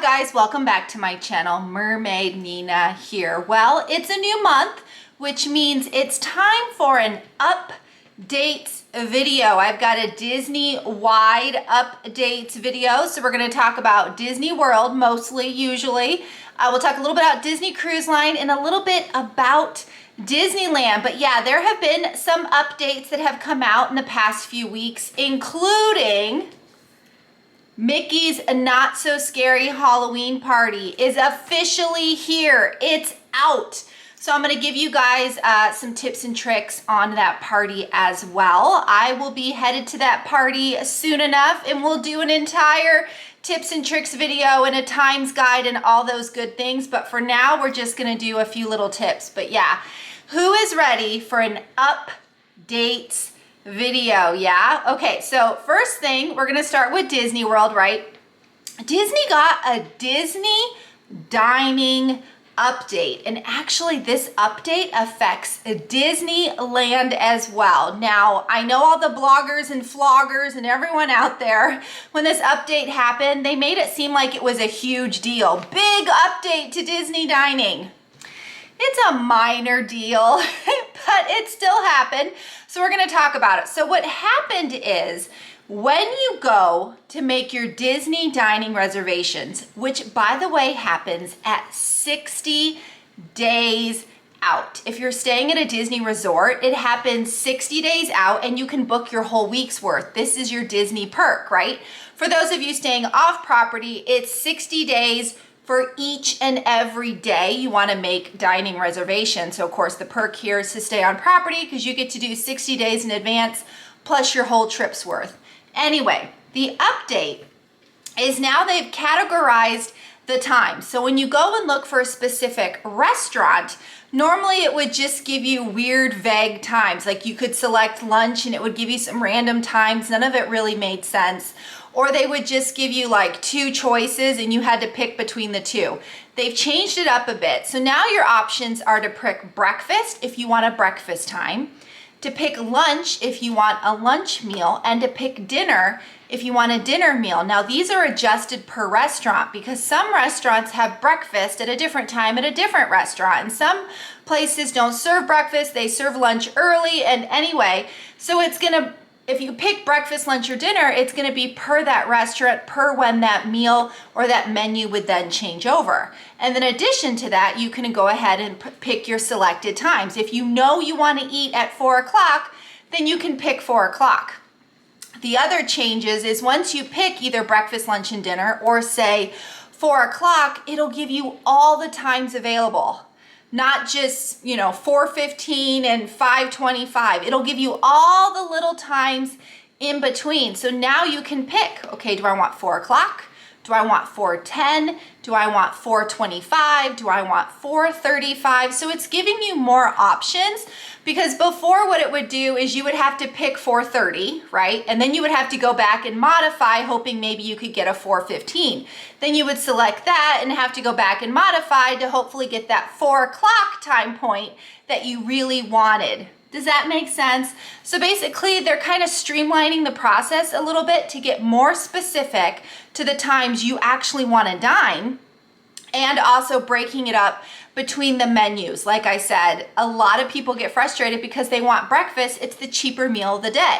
guys, welcome back to my channel. Mermaid Nina here. Well, it's a new month, which means it's time for an updates video. I've got a Disney-wide updates video. So we're going to talk about Disney World, mostly, usually. We'll talk a little bit about Disney Cruise Line and a little bit about Disneyland. But yeah, there have been some updates that have come out in the past few weeks, including Mickey's Not So Scary Halloween Party is officially here. It's out. So I'm going to give you guys some tips and tricks on that party as well. I will be headed to that party soon enough, and we'll do an entire tips and tricks video and a times guide and all those good things. But for now, we're just going to do a few little tips. But yeah, who is ready for an updates video? Yeah. Okay. So first thing, we're going to start with Disney World, right? Disney got a Disney dining update, and actually this update affects Disneyland as well. Now, I know all the bloggers and vloggers and everyone out there, when this update happened, they made it seem like it was a huge deal. Big update to Disney dining. It's a minor deal, but it still happened. So we're going to talk about it. So what happened is, when you go to make your Disney dining reservations, which by the way happens at 60 days out. If you're staying at a Disney resort, it happens 60 days out and you can book your whole week's worth. This is your Disney perk, right? For those of you staying off property, it's 60 days for each and every day you want to make dining reservations. So of course the perk here is to stay on property because you get to do 60 days in advance plus your whole trip's worth. Anyway, the update is now they've categorized the time. So when you go and look for a specific restaurant, normally it would just give you weird, vague times. Like you could select lunch and it would give you some random times. None of it really made sense. Or they would just give you like two choices and you had to pick between the two. They've changed it up a bit. So now your options are to pick breakfast if you want a breakfast time, to pick lunch if you want a lunch meal, and to pick dinner if you want a dinner meal. Now these are adjusted per restaurant because some restaurants have breakfast at a different time at a different restaurant, and some places don't serve breakfast, they serve lunch early. And anyway, so it's gonna, if you pick breakfast, lunch, or dinner, it's gonna be per that restaurant, per when that meal or that menu would then change over. And in addition to that, you can go ahead and pick your selected times. If you know you wanna eat at 4 o'clock, then you can pick 4 o'clock. The other changes is once you pick either breakfast, lunch, and dinner, or say 4 o'clock, it'll give you all the times available. Not just, 4:15 and 5:25. It'll give you all the little times in between. So now you can pick, okay, do I want 4 o'clock? Do I want 4:10? Do I want 4:25? Do I want 4:35? So it's giving you more options, because before what it would do is you would have to pick 4:30, right? And then you would have to go back and modify, hoping maybe you could get a 4:15. Then you would select that and have to go back and modify to hopefully get that 4 o'clock time point that you really wanted. Does that make sense? So basically they're kind of streamlining the process a little bit to get more specific to the times you actually want to dine, and also breaking it up between the menus. Like I said, a lot of people get frustrated because they want breakfast. It's the cheaper meal of the day.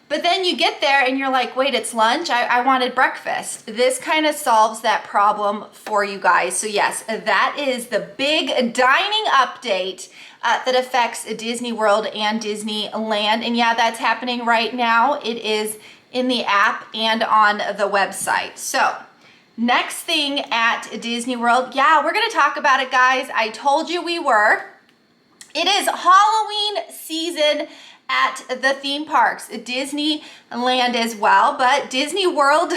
But then you get there and you're like, wait, it's lunch? I wanted breakfast. This kind of solves that problem for you guys. So yes, that is the big dining update that affects Disney World and Disneyland. And yeah, that's happening right now. It is in the app and on the website. So next thing at Disney World, yeah, we're gonna talk about it, guys. I told you we were. It is Halloween season at the theme parks, Disneyland as well, but Disney World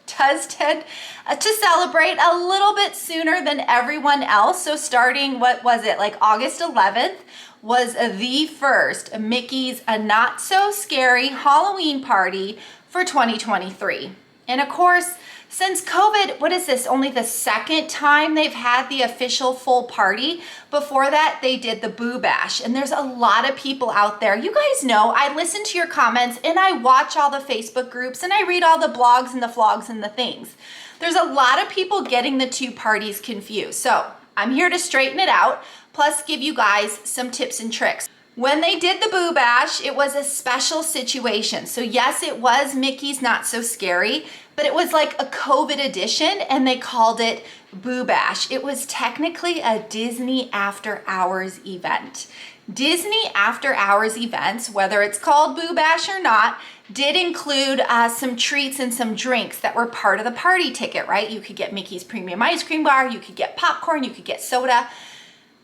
does tend to celebrate a little bit sooner than everyone else. So starting, what was it, like August 11th was the first Mickey's Not So Scary Halloween Party for 2023. And of course, since COVID, what is this? Only the second time they've had the official full party. Before that, they did the Boo Bash. And there's a lot of people out there. You guys know, I listen to your comments and I watch all the Facebook groups and I read all the blogs and the vlogs and the things. There's a lot of people getting the two parties confused. So I'm here to straighten it out, plus give you guys some tips and tricks. When they did the Boo Bash, it was a special situation. So yes, it was Mickey's Not So Scary, but it was like a COVID edition and they called it Boo Bash. It was technically a Disney After Hours event. Disney After Hours events, whether it's called Boo Bash or not, did include some treats and some drinks that were part of the party ticket, right? You could get Mickey's Premium Ice Cream Bar, you could get popcorn, you could get soda.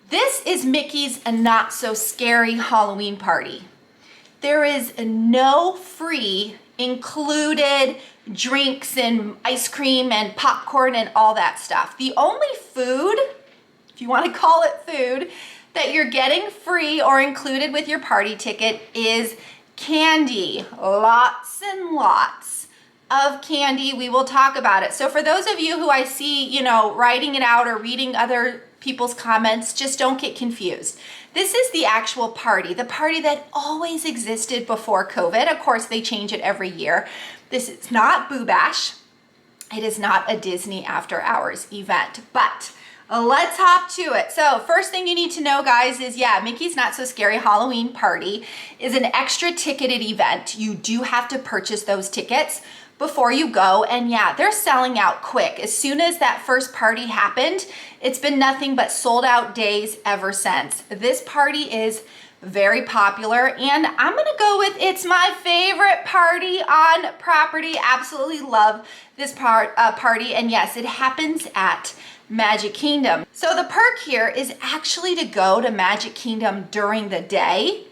This is Mickey's Not So Scary Halloween party. There is no free included drinks and ice cream and popcorn and all that stuff. The only food, if you want to call it food, that you're getting free or included with your party ticket is candy. Lots and lots of candy. We will talk about it. So for those of you who I see, writing it out or reading other people's comments, just don't get confused. This is the actual party, the party that always existed before COVID. Of course, they change it every year. This is not Boo Bash. It is not a Disney After Hours event, but let's hop to it. So first thing you need to know, guys, is Mickey's Not So Scary Halloween Party is an extra ticketed event. You do have to purchase those tickets before you go, and they're selling out quick. As soon as that first party happened, it's been nothing but sold out days ever since. This party is very popular, and I'm gonna go with it's my favorite party on property. Absolutely love this party, and yes, it happens at Magic Kingdom. So the perk here is actually to go to Magic Kingdom during the day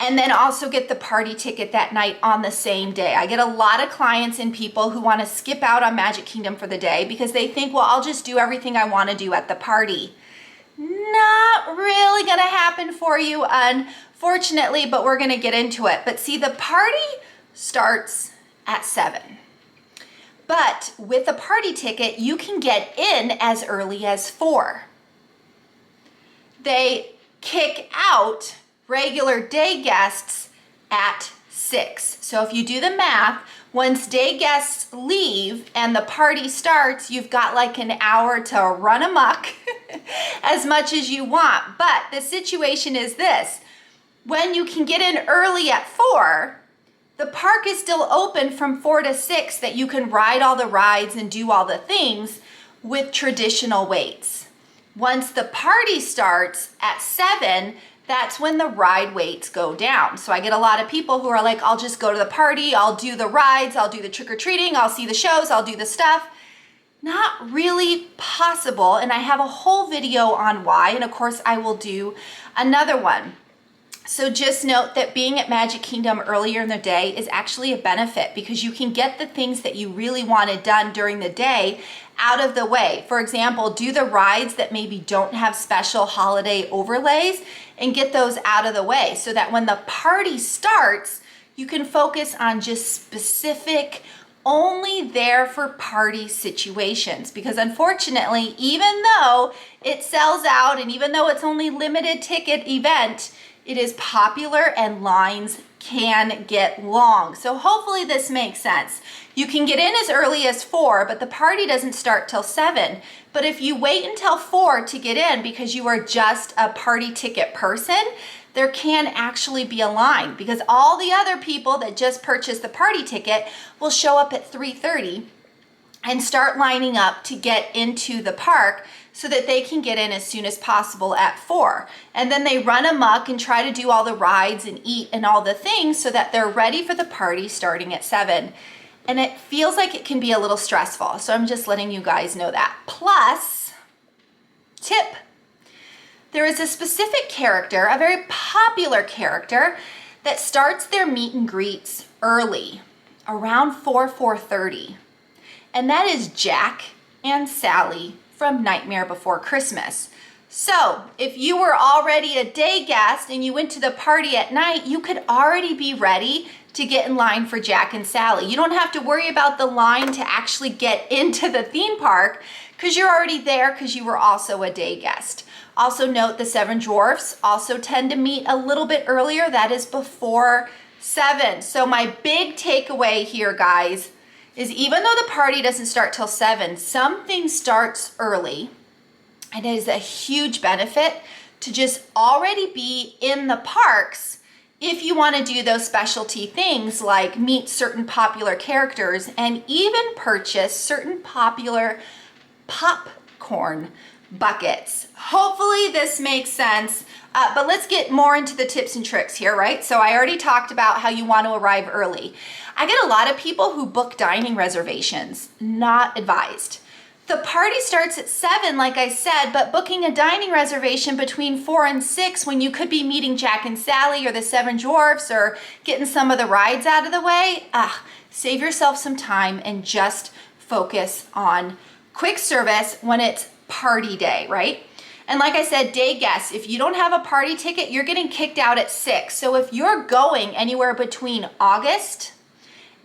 and then also get the party ticket that night on the same day. I get a lot of clients and people who want to skip out on Magic Kingdom for the day because they think, well, I'll just do everything I want to do at the party. Not really gonna happen for you, unfortunately, but we're gonna get into it. But see, the party starts at 7. But with a party ticket, you can get in as early as 4. They kick out regular day guests at 6. So if you do the math, once day guests leave and the party starts, you've got like an hour to run amok as much as you want. But the situation is this: when you can get in early at 4, the park is still open from 4 to 6 that you can ride all the rides and do all the things with traditional waits. Once the party starts at 7, that's when the ride waits go down. So I get a lot of people who are like, I'll just go to the party, I'll do the rides, I'll do the trick-or-treating, I'll see the shows, I'll do the stuff. Not really possible, and I have a whole video on why, and of course I will do another one. So just note that being at Magic Kingdom earlier in the day is actually a benefit because you can get the things that you really wanted done during the day out of the way. For example, do the rides that maybe don't have special holiday overlays and get those out of the way so that when the party starts, you can focus on just specific, only there for party situations. Because unfortunately, even though it sells out and even though it's only limited ticket event, it is popular and lines can get long. So hopefully this makes sense. You can get in as early as 4, but the party doesn't start till 7. But if you wait until 4 to get in because you are just a party ticket person, there can actually be a line because all the other people that just purchased the party ticket will show up at 3:30 and start lining up to get into the park so that they can get in as soon as possible at 4. And then they run amok and try to do all the rides and eat and all the things so that they're ready for the party starting at 7. And it feels like it can be a little stressful. So I'm just letting you guys know that. Plus, tip, there is a specific character, a very popular character, that starts their meet and greets early, around 4:30. And that is Jack and Sally from Nightmare Before Christmas. So if you were already a day guest and you went to the party at night, you could already be ready to get in line for Jack and Sally. You don't have to worry about the line to actually get into the theme park because you're already there because you were also a day guest. Also note the Seven Dwarfs also tend to meet a little bit earlier. That is before 7. So my big takeaway here, guys, is even though the party doesn't start till 7, something starts early. And it is a huge benefit to just already be in the parks if you want to do those specialty things like meet certain popular characters and even purchase certain popular popcorn buckets. Hopefully this makes sense, but let's get more into the tips and tricks here, right? So I already talked about how you want to arrive early. I get a lot of people who book dining reservations. Not advised. The party starts at 7, like I said, but booking a dining reservation between 4 and 6 when you could be meeting Jack and Sally or the Seven Dwarfs or getting some of the rides out of the way, save yourself some time and just focus on quick service when it's party day, right? And like I said, day guests, if you don't have a party ticket, you're getting kicked out at 6. So if you're going anywhere between August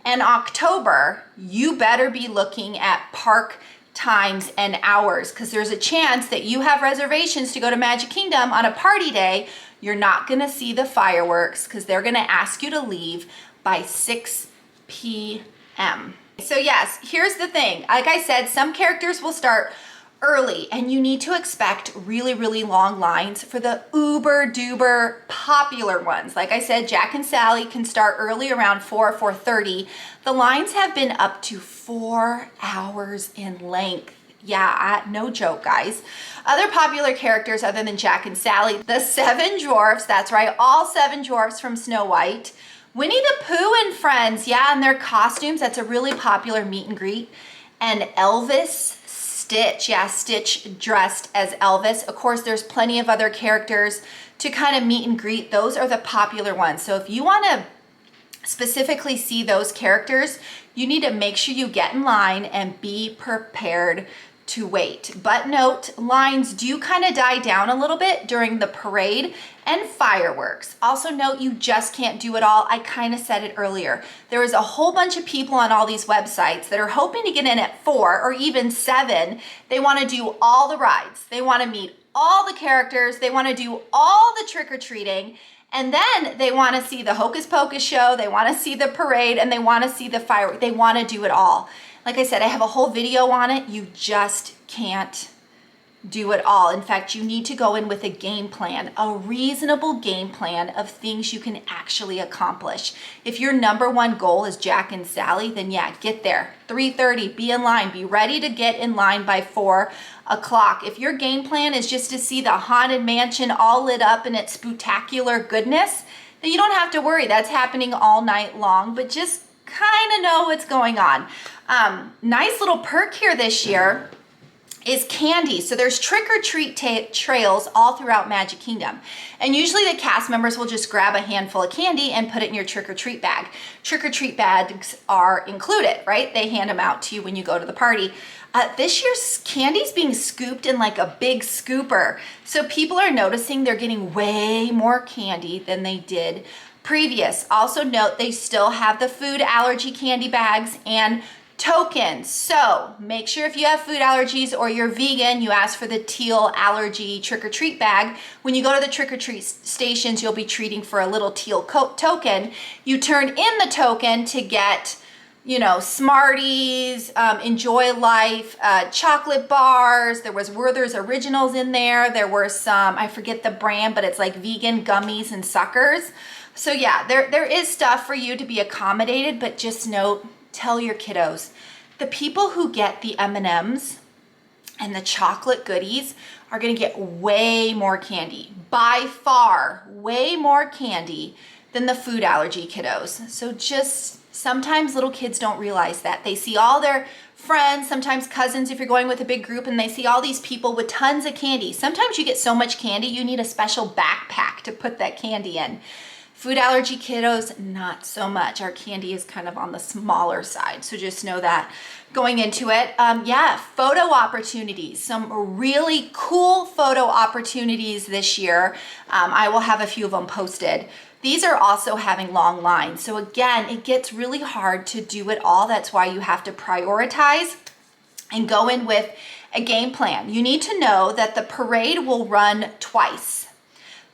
and October, you better be looking at park times and hours because there's a chance that you have reservations to go to Magic Kingdom on a party day. You're not going to see the fireworks because they're going to ask you to leave by 6 p.m. So yes, here's the thing. Like I said, some characters will start early and you need to expect really, really long lines for the uber duper popular ones. Like I said, Jack and Sally can start early around 4:30. The lines have been up to 4 hours in length. Yeah, no joke, guys. Other popular characters other than Jack and Sally, the Seven Dwarfs, that's right, all 7 dwarfs from Snow White. Winnie the Pooh and friends, yeah, and their costumes, that's a really popular meet and greet. And Elvis, Stitch, yeah, Stitch dressed as Elvis. Of course, there's plenty of other characters to kind of meet and greet. Those are the popular ones. So if you want to specifically see those characters, you need to make sure you get in line and be prepared to wait. But note, lines do kind of die down a little bit during the parade and fireworks. Also note, you just can't do it all. I kind of said it earlier. There is a whole bunch of people on all these websites that are hoping to get in at 4 or even 7. They want to do all the rides. They want to meet all the characters. They want to do all the trick-or-treating. And then they want to see the Hocus Pocus show. They want to see the parade and they want to see the fireworks. They want to do it all. Like I said, I have a whole video on it. You just can't do it all. In fact, you need to go in with a game plan, a reasonable game plan of things you can actually accomplish. If your number one goal is Jack and Sally, then yeah, get there. 3:30, be in line. Be ready to get in line by 4 o'clock. If your game plan is just to see the Haunted Mansion all lit up in its spectacular goodness, then you don't have to worry. That's happening all night long, but just kind of know what's going on. Nice little perk here this year is candy. So there's trick-or-treat trails all throughout Magic Kingdom. And usually the cast members will just grab a handful of candy and put it in your trick-or-treat bag. Trick-or-treat bags are included, right? They hand them out to you when you go to the party. This year's candy's being scooped in like a big scooper. So people are noticing they're getting way more candy than they did previous. Also note, they still have the food allergy candy bags and tokens. So make sure if you have food allergies or you're vegan, you ask for the teal allergy trick-or-treat bag. When you go to the trick-or-treat stations, you'll be treating for a little teal token. You turn in the token to get, you know, Smarties, Enjoy Life, chocolate bars. There was Werther's Originals in there. There were some, I forget the brand, but it's like vegan gummies and suckers. So yeah, there is stuff for you to be accommodated, but just note, tell your kiddos, the people who get the M&Ms and the chocolate goodies are gonna get way more candy, by far, way more candy than the food allergy kiddos. So just, sometimes little kids don't realize that. They see all their friends, sometimes cousins if you're going with a big group, and they see all these people with tons of candy. Sometimes you get so much candy, you need a special backpack to put that candy in. Food allergy kiddos, not so much. Our candy is kind of on the smaller side, so just know that going into it. Yeah, photo opportunities, some really cool photo opportunities this year. I will have a few of them posted. these are also having long lines. So again, it gets really hard to do it all. That's why you have to prioritize and go in with a game plan. You need to know that the parade will run twice.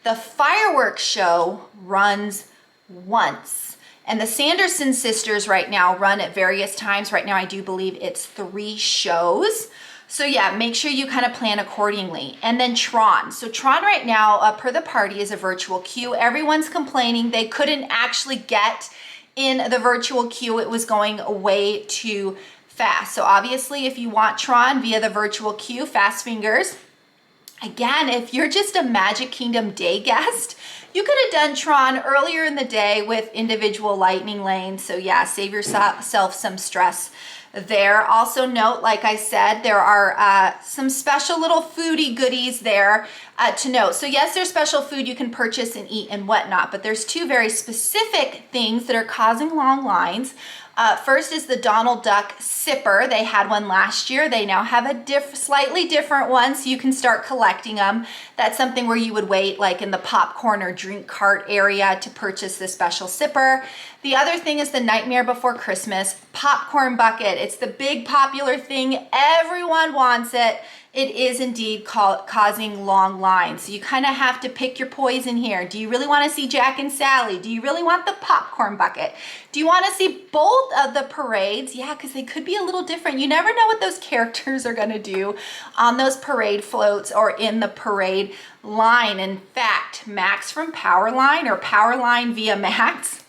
The fireworks show runs once. And the Sanderson sisters right now run at various times. Right now, I do believe it's 3 shows. So yeah, make sure you kind of plan accordingly. And then Tron. So Tron right now, per the party, is a virtual queue. Everyone's complaining they couldn't actually get in the virtual queue. It was going way too fast. So obviously, if you want Tron via the virtual queue, fast fingers. Again, if you're just a Magic Kingdom day guest, you could have done Tron earlier in the day with individual lightning lanes. So yeah, save yourself some stress there. Also note, like I said, there are some special little foodie goodies there to note. So yes, there's special food you can purchase and eat and whatnot, but there's 2 very specific things that are causing long lines. First is the Donald Duck sipper. They had one last year. They now have a slightly different one, so you can start collecting them. That's something where you would wait like in the popcorn or drink cart area to purchase the special sipper. The other thing is the Nightmare Before Christmas popcorn bucket. It's the big popular thing. Everyone wants it. It is indeed causing long lines. So you kind of have to pick your poison here. Do you really want to see Jack and Sally? Do you really want the popcorn bucket? Do you want to see both of the parades? Yeah, because they could be a little different. You never know what those characters are going to do on those parade floats or in the parade line. In fact, Max from Powerline or Powerline via Max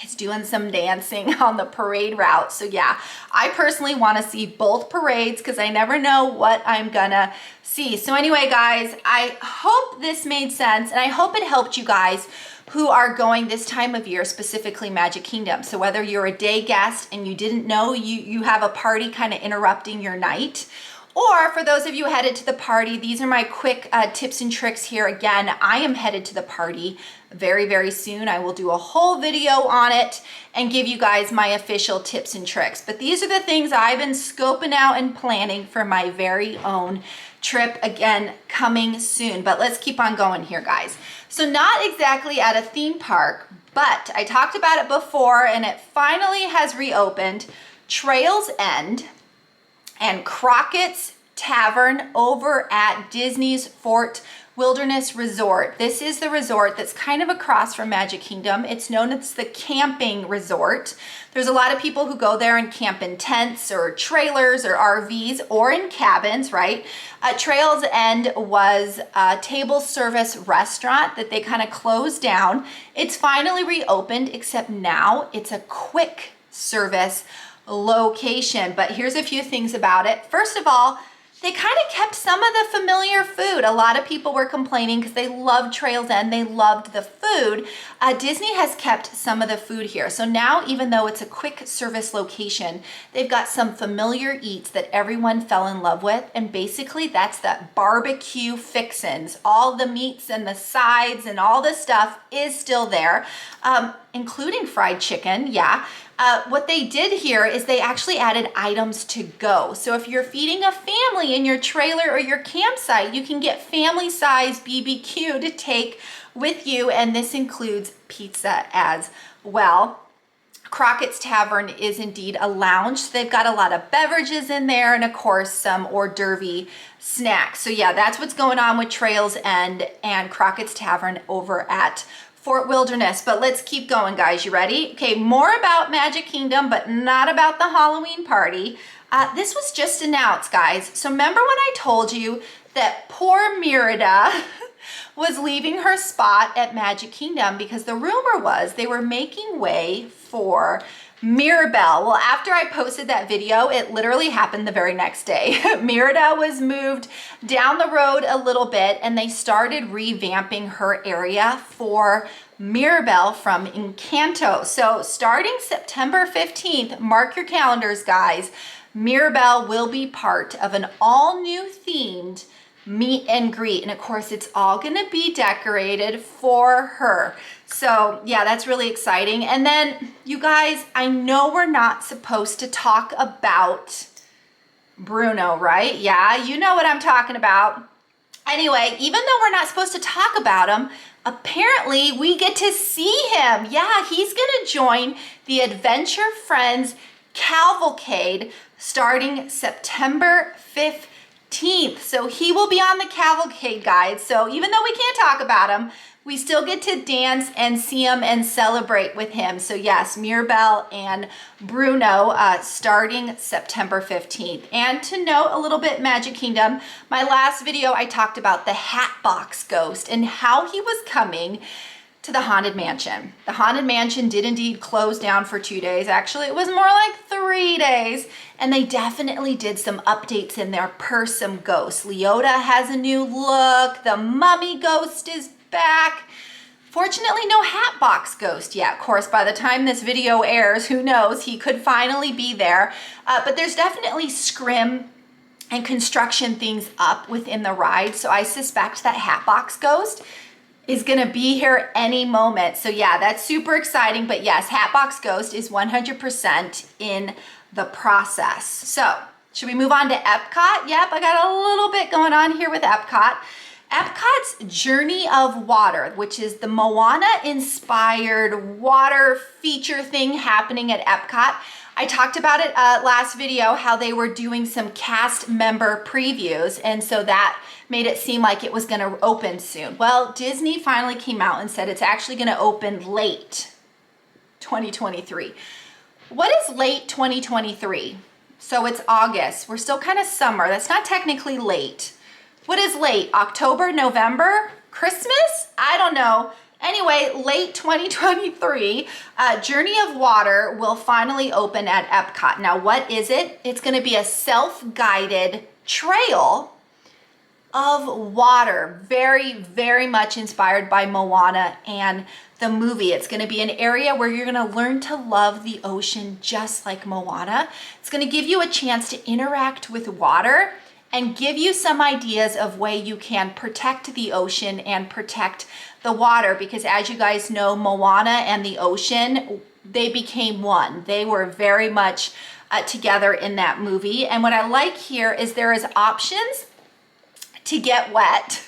is doing some dancing on the parade route. So yeah, I personally want to see both parades because I never know what I'm gonna see. So anyway, guys, I hope this made sense and I hope it helped you guys who are going this time of year, specifically Magic Kingdom. So whether you're a day guest and you didn't know you have a party kind of interrupting your night, or for those of you headed to the party, these are my quick tips and tricks here. Again, I am headed to the party very, very soon. I will do a whole video on it and give you guys my official tips and tricks. But these are the things I've been scoping out and planning for my very own trip, again, coming soon. But let's keep on going here, guys. So not exactly at a theme park, but I talked about it before and it finally has reopened. Trails End and Crockett's Tavern over at Disney's Fort Wilderness Resort. This is the resort that's kind of across from Magic Kingdom. It's known as the camping resort. There's a lot of people who go there and camp in tents or trailers or RVs or in cabins, right? Trails End was a table service restaurant that they kind of closed down. It's finally reopened, except now it's a quick service location. But here's a few things about it. First of all, they kind of kept some of the familiar food. A lot of people were complaining because they loved Trails End, they loved the food. Disney has kept some of the food here. So now, even though it's a quick service location, they've got some familiar eats that everyone fell in love with. And basically that's that barbecue fixins. All the meats and the sides and all the stuff is still there, including fried chicken, yeah. What they did here is they actually added items to go. So if you're feeding a family in your trailer or your campsite, you can get family size BBQ to take with you, and this includes pizza as well. Crockett's Tavern is indeed a lounge. So they've got a lot of beverages in there and of course some hors d'oeuvre snacks. So yeah, that's what's going on with Trails End and Crockett's Tavern over at Fort Wilderness. But let's keep going, guys. You ready? Okay, more about Magic Kingdom, but not about the Halloween party. This was just announced, guys. So remember when I told you that poor Merida was leaving her spot at Magic Kingdom because the rumor was they were making way for Mirabelle. Well, after I posted that video, it literally happened the very next day. Merida was moved down the road a little bit and they started revamping her area for Mirabelle from Encanto. So starting September 15th, mark your calendars, guys, Mirabelle will be part of an all new themed meet and greet. And of course, it's all gonna be decorated for her. So yeah, that's really exciting. And then you guys, I know we're not supposed to talk about Bruno, right? Yeah, you know what I'm talking about. Anyway, even though we're not supposed to talk about him, apparently we get to see him. Yeah, he's gonna join the Adventure Friends Cavalcade starting September 15th. So he will be on the cavalcade, guys. So even though we can't talk about him, we still get to dance and see him and celebrate with him. So yes, Mirabelle and Bruno starting September 15th. And to note a little bit, Magic Kingdom, my last video I talked about the Hatbox Ghost and how he was coming to the Haunted Mansion. The Haunted Mansion did indeed close down for 2 days. Actually, it was more like 3 days. And they definitely did some updates in there per some ghosts. Leota has a new look. The Mummy Ghost is back. Fortunately, no Hatbox Ghost yet. Of course, by the time this video airs, who knows, he could finally be there. But there's definitely scrim and construction things up within the ride. So I suspect that Hatbox Ghost is gonna be here any moment. So yeah, that's super exciting. But yes, Hatbox Ghost is 100% in the process. So should we move on to Epcot? Yep, I got a little bit going on here with Epcot. Epcot's Journey of Water, which is the Moana-inspired water feature thing happening at Epcot. I talked about it last video, how they were doing some cast member previews, and so that made it seem like it was gonna open soon. Well, Disney finally came out and said it's actually gonna open late 2023. What is late 2023? So it's August. We're still kind of summer. That's not technically late. What is late? October, November, Christmas? I don't know. Anyway, late 2023, Journey of Water will finally open at Epcot. Now, what is it? It's gonna be a self-guided trail of water. Very, very much inspired by Moana and the movie. It's gonna be an area where you're gonna learn to love the ocean just like Moana. It's gonna give you a chance to interact with water and give you some ideas of way you can protect the ocean and protect the water, because as you guys know, Moana and the ocean, they became one. They were very much together in that movie. And what I like here is there is options to get wet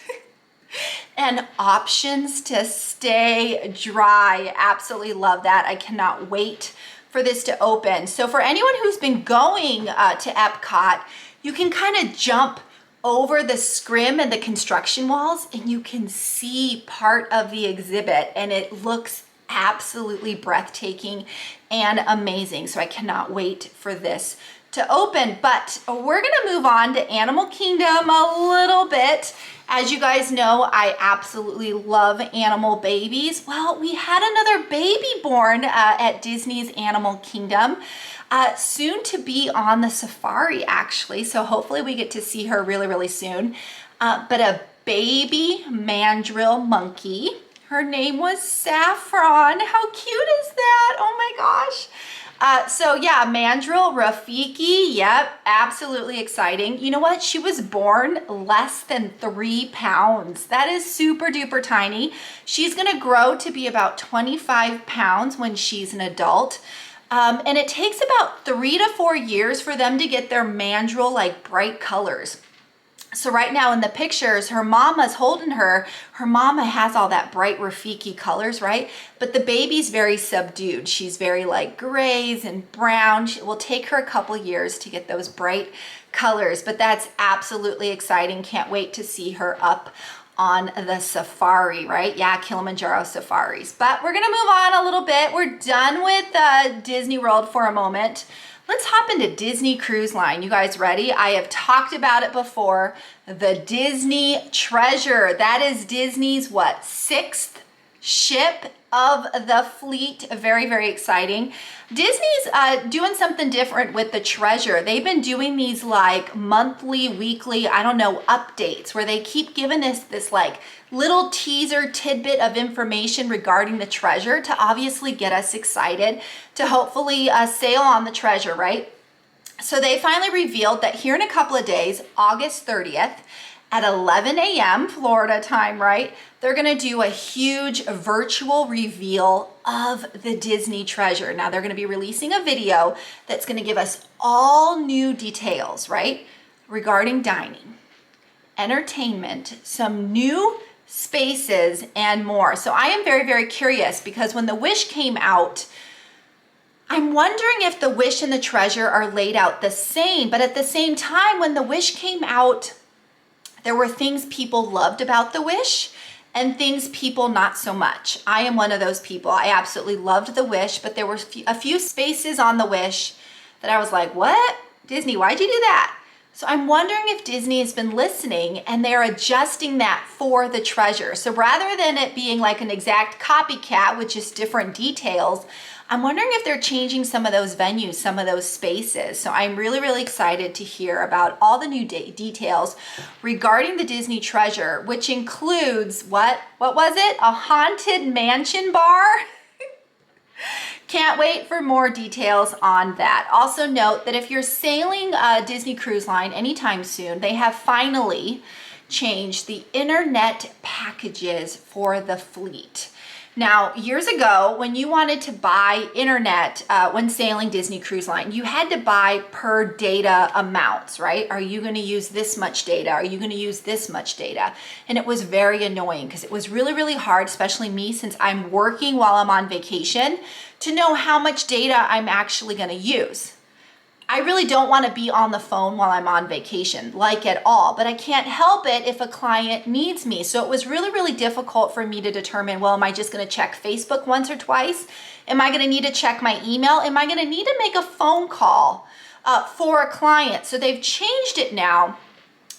and options to stay dry. Absolutely love that. I cannot wait for this to open. So for anyone who's been going to Epcot, you can kind of jump over the scrim and the construction walls and you can see part of the exhibit, and it looks absolutely breathtaking and amazing. So I cannot wait for this to open. But we're gonna move on to Animal Kingdom a little bit. As you guys know, I absolutely love animal babies. Well, we had another baby born at Disney's Animal Kingdom. Soon to be on the safari, actually. So hopefully we get to see her really, really soon. But a baby mandrill monkey. Her name was Saffron. How cute is that? Oh my gosh. So yeah, Mandrill Rafiki, yep, absolutely exciting. You know what? She was born less than 3 pounds. That is super duper tiny. She's gonna grow to be about 25 pounds when she's an adult. And it takes about 3 to 4 years for them to get their mandrill like bright colors. So right now in the pictures, her mama's holding her. Her mama has all that bright Rafiki colors, right? But the baby's very subdued. She's very like grays and brown. It will take her a couple years to get those bright colors, but that's absolutely exciting. Can't wait to see her up on the safari, right? Yeah, Kilimanjaro safaris. But we're gonna move on a little bit. We're done with Disney World for a moment. Let's hop into Disney Cruise Line. You guys ready? I have talked about it before. The Disney Treasure. That is Disney's, what, 6th ship of the fleet. Very, very exciting. Disney's doing something different with the Treasure. They've been doing these like monthly, weekly, I don't know, updates where they keep giving us this like little teaser tidbit of information regarding the Treasure to obviously get us excited to hopefully sail on the Treasure, right? So they finally revealed that here in a couple of days, August 30th, at 11 a.m. Florida time, right? They're gonna do a huge virtual reveal of the Disney Treasure. Now they're gonna be releasing a video that's gonna give us all new details, right? Regarding dining, entertainment, some new spaces, and more. So I am very, very curious because when the Wish came out, I'm wondering if the Wish and the Treasure are laid out the same, but at the same time, when the Wish came out, there were things people loved about the Wish and things people not so much. I am one of those people. I absolutely loved the Wish, but there were a few spaces on the Wish that I was like, what? Disney, why'd you do that? So I'm wondering if Disney has been listening and they're adjusting that for the Treasure. So rather than it being like an exact copycat with just different details, I'm wondering if they're changing some of those venues, some of those spaces. So I'm really, really excited to hear about all the new details regarding the Disney Treasure, which includes what was it? A haunted mansion bar? Can't wait for more details on that. Also note that if you're sailing a Disney Cruise Line anytime soon, they have finally changed the internet packages for the fleet. Now, years ago, when you wanted to buy internet when sailing Disney Cruise Line, you had to buy per data amounts, right? Are you going to use this much data? Are you going to use this much data? And it was very annoying because it was really, really hard, especially me, since I'm working while I'm on vacation, to know how much data I'm actually going to use. I really don't want to be on the phone while I'm on vacation, like at all, but I can't help it if a client needs me. So it was really, really difficult for me to determine, well, am I just going to check Facebook once or twice? Am I going to need to check my email? Am I going to need to make a phone call for a client? So they've changed it now.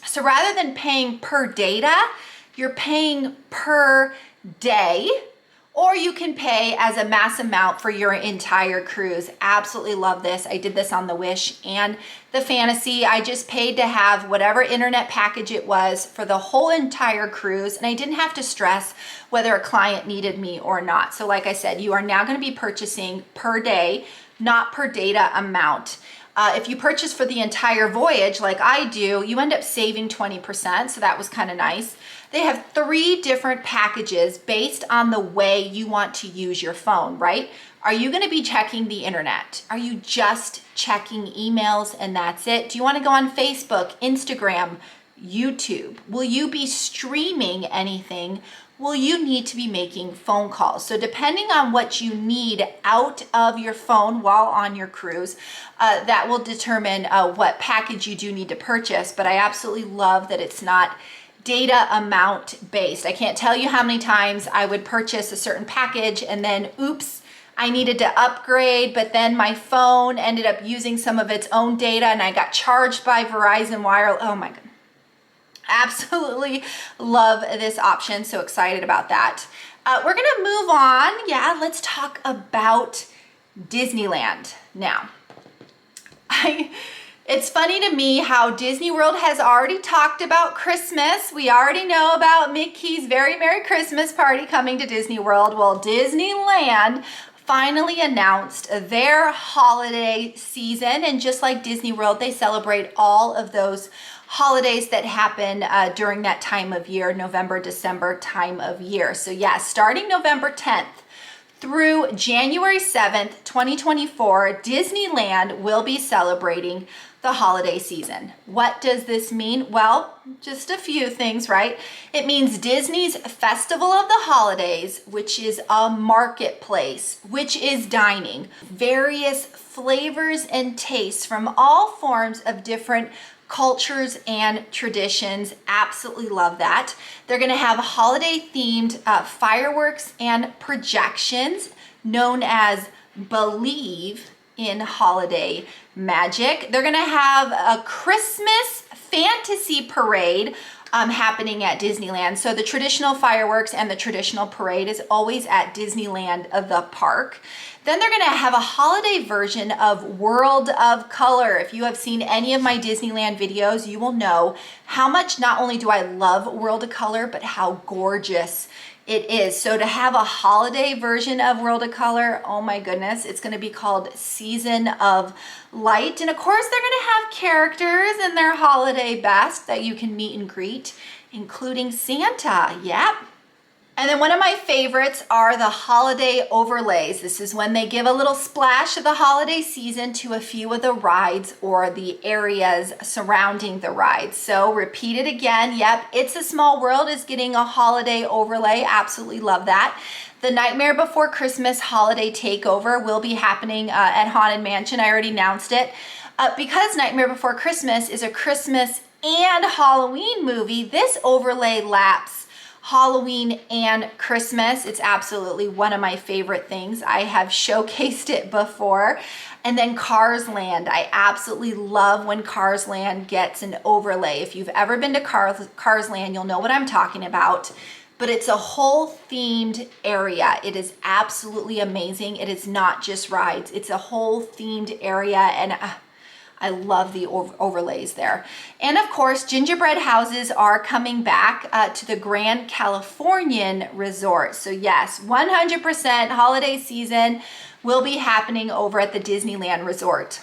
So rather than paying per data, you're paying per day, or you can pay as a mass amount for your entire cruise. Absolutely love this. I did this on the Wish and the Fantasy. I just paid to have whatever internet package it was for the whole entire cruise, and I didn't have to stress whether a client needed me or not. So like I said, you are now going to be purchasing per day, not per data amount. If you purchase for the entire voyage, like I do, you end up saving 20%, so that was kind of nice. They have 3 different packages based on the way you want to use your phone, right? Are you going to be checking the internet? Are you just checking emails and that's it? Do you want to go on Facebook, Instagram, YouTube? Will you be streaming anything? Will you need to be making phone calls? So depending on what you need out of your phone while on your cruise, that will determine what package you do need to purchase. But I absolutely love that it's not data amount based. I can't tell you how many times I would purchase a certain package and then, oops, I needed to upgrade, but then my phone ended up using some of its own data and I got charged by Verizon Wireless. Oh my God. Absolutely love this option. So excited about that. We're going to move on. Yeah, let's talk about Disneyland now. It's funny to me how Disney World has already talked about Christmas. We already know about Mickey's Very Merry Christmas party coming to Disney World. Well, Disneyland finally announced their holiday season. And just like Disney World, they celebrate all of those holidays that happen during that time of year, November, December time of year. So yeah, starting November 10th through January 7th, 2024, Disneyland will be celebrating the holiday season. What does this mean? Well, just a few things, right? It means Disney's Festival of the Holidays, which is a marketplace, which is dining, various flavors and tastes from all forms of different cultures and traditions. Absolutely love that. They're going to have holiday themed fireworks and projections known as Believe in Holiday Magic. They're going to have a Christmas fantasy parade happening at Disneyland. So the traditional fireworks and the traditional parade is always at Disneyland of the park. Then they're going to have a holiday version of World of Color. If you have seen any of my Disneyland videos, you will know how much not only do I love World of Color, but how gorgeous it is. So to have a holiday version of World of Color, oh my goodness, it's going to be called Season of Light. And of course, they're going to have characters in their holiday best that you can meet and greet, including Santa. Yep. And then one of my favorites are the holiday overlays. This is when they give a little splash of the holiday season to a few of the rides or the areas surrounding the rides. So repeat it again. Yep, It's a Small World is getting a holiday overlay. Absolutely love that. The Nightmare Before Christmas holiday takeover will be happening at Haunted Mansion. I already announced it. Because Nightmare Before Christmas is a Christmas and Halloween movie, this overlay laps Halloween and Christmas. It's absolutely one of my favorite things. I have showcased it before. And then Cars Land. I absolutely love when Cars Land gets an overlay. If you've ever been to Cars Land, you'll know what I'm talking about. But it's a whole themed area. It is absolutely amazing. It is not just rides. It's a whole themed area, and I love the overlays there. And of course, gingerbread houses are coming back to the Grand Californian Resort. So yes, 100% holiday season will be happening over at the Disneyland Resort.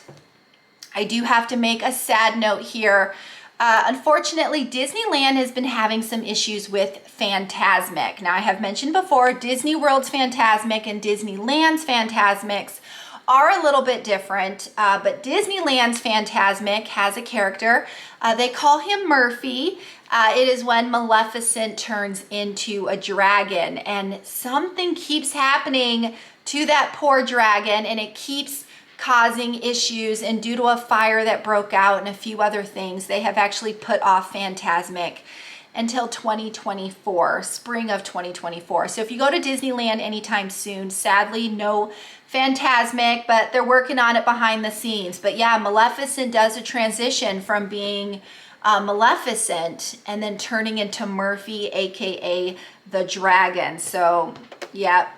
I do have to make a sad note here. Unfortunately, Disneyland has been having some issues with Fantasmic. Now, I have mentioned before, Disney World's Fantasmic and Disneyland's Fantasmics are a little bit different, but Disneyland's Fantasmic has a character. They call him Murphy. It is when Maleficent turns into a dragon, and something keeps happening to that poor dragon, and it keeps causing issues, and due to a fire that broke out and a few other things, they have actually put off Fantasmic until 2024, spring of 2024. So if you go to Disneyland anytime soon, sadly, no Fantasmic, but they're working on it behind the scenes. But yeah, Maleficent does a transition from being Maleficent and then turning into Murphy, aka the dragon. So yeah,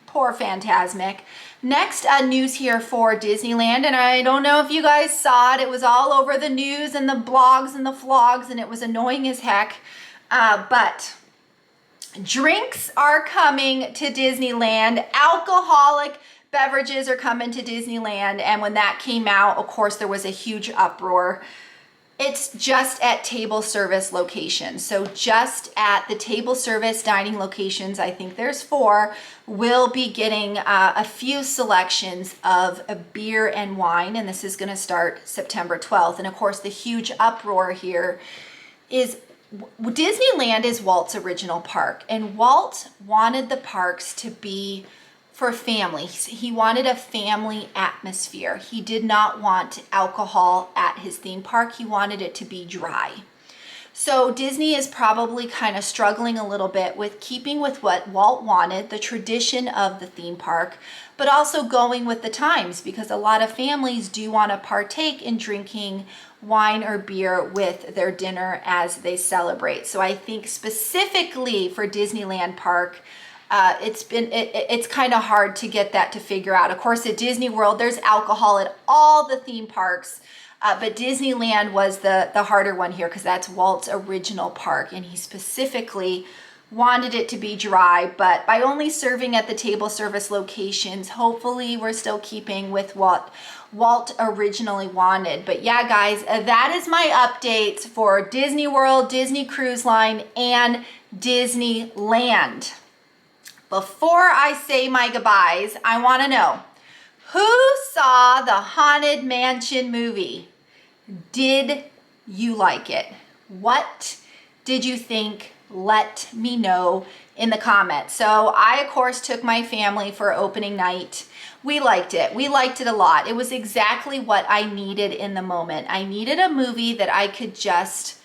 poor Fantasmic. Next news here for Disneyland, and I don't know if you guys saw it. It was all over the news and the blogs and the vlogs, and it was annoying as heck. But drinks are coming to Disneyland. Alcoholic beverages are coming to Disneyland. And when that came out, of course, there was a huge uproar. It's just at table service locations. So just at the table service dining locations, I think there's 4, will be getting a few selections of a beer and wine. And this is going to start September 12th. And of course, the huge uproar here is Disneyland is Walt's original park. And Walt wanted the parks to be for families. He wanted a family atmosphere. He did not want alcohol at his theme park. He wanted it to be dry. So Disney is probably kind of struggling a little bit with keeping with what Walt wanted, the tradition of the theme park, but also going with the times, because a lot of families do want to partake in drinking wine or beer with their dinner as they celebrate. So I think specifically for Disneyland Park, it's kind of hard to get that to figure out. Of course, at Disney World, there's alcohol at all the theme parks, but Disneyland was the harder one here because that's Walt's original park, and he specifically wanted it to be dry. But by only serving at the table service locations, hopefully we're still keeping with what Walt originally wanted. But yeah, guys, that is my updates for Disney World, Disney Cruise Line, and Disneyland. Before I say my goodbyes, I want to know, who saw the Haunted Mansion movie? Did you like it? What did you think? Let me know in the comments. So I, of course, took my family for opening night. We liked it. We liked it a lot. It was exactly what I needed in the moment. I needed a movie that I could just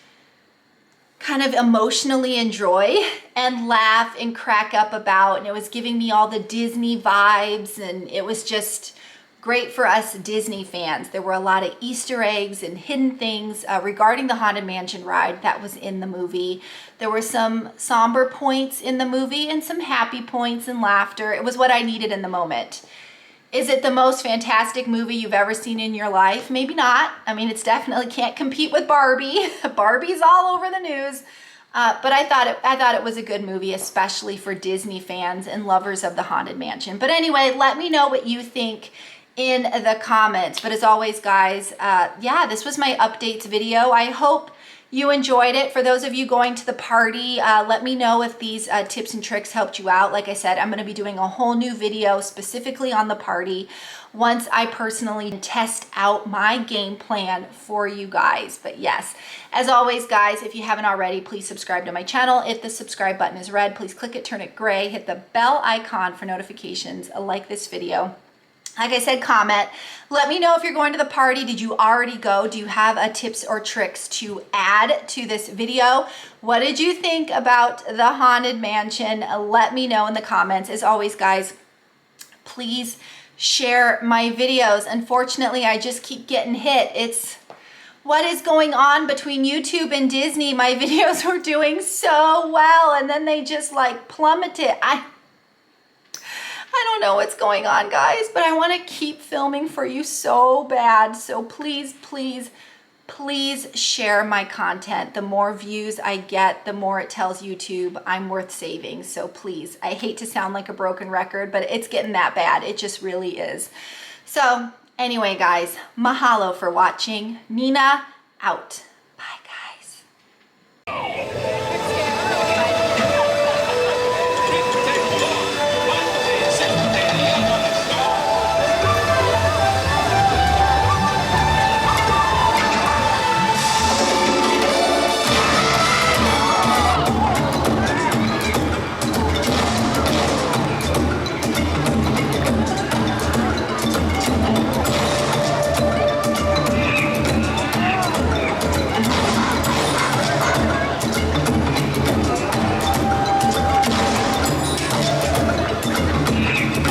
kind of emotionally enjoy and laugh and crack up about. And it was giving me all the Disney vibes, and it was just great for us Disney fans. There were a lot of Easter eggs and hidden things regarding the Haunted Mansion ride that was in the movie. There were some somber points in the movie and some happy points and laughter. It was what I needed in the moment. Is it the most fantastic movie you've ever seen in your life? Maybe not. I mean, it's definitely can't compete with Barbie. Barbie's all over the news. But I thought it was a good movie, especially for Disney fans and lovers of the Haunted Mansion. But anyway, let me know what you think in the comments. But as always, guys, yeah, this was my updates video. I hope you enjoyed it. For those of you going to the party, let me know if these tips and tricks helped you out. Like I said, I'm going to be doing a whole new video specifically on the party once I personally test out my game plan for you guys. But yes, as always, guys, if you haven't already, please subscribe to my channel. If the subscribe button is red, please click it, turn it gray, hit the bell icon for notifications, like this video. Like I said, comment. Let me know if you're going to the party. Did you already go? Do you have tips or tricks to add to this video? What did you think about the Haunted Mansion? Let me know in the comments. As always, guys, please share my videos. Unfortunately, I just keep getting hit. It's what is going on between YouTube and Disney. My videos were doing so well, and then they just like plummeted. I don't know what's going on, guys, but I want to keep filming for you so bad. So please, please, please share my content. The more views I get, the more it tells YouTube I'm worth saving. So please, I hate to sound like a broken record, but it's getting that bad. It just really is. So anyway, guys, mahalo for watching. Nina out.